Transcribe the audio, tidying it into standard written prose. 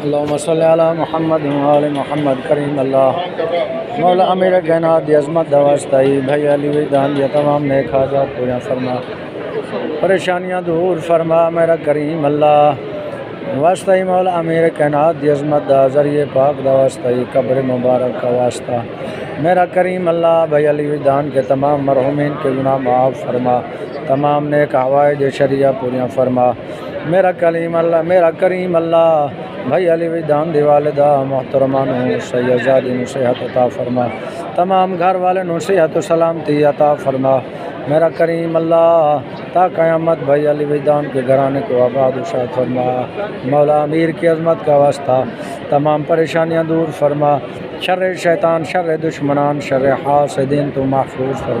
اللہم صلی علی محمد وآل محمد کریم اللہ مولا امیر کائنات دی عظمت دا واسطائی بھائی علی ویدان دی تمام نیک حاجات پوریاں فرما، پریشانیاں دور فرما میرا کریم اللہ واسطائی مولا امیر کائنات دی عظمت دا ذریعہ پاک دا واسطائی قبر مبارک کا واسطہ میرا کریم اللہ بھائی علی ویدان کے تمام مرحومین کے گناہ معاف فرما، تمام نیک حوائج شریعہ پوریاں فرما میرا کریم اللہ بھائی علی ویدان دی والدہ محترمہ نو سیدزادی نو صحت عطا فرما، تمام گھر والے نو صحت و سلامتی عطا فرما میرا کریم اللہ تا قیامت بھائی علی ویدان کے گھرانے کو آباد و شاد فرما، مولا امیر کی عظمت کا واسطہ تمام پریشانیاں دور فرما، شر شیطان، شر دشمنان، شر حاسدین تو محفوظ فرما۔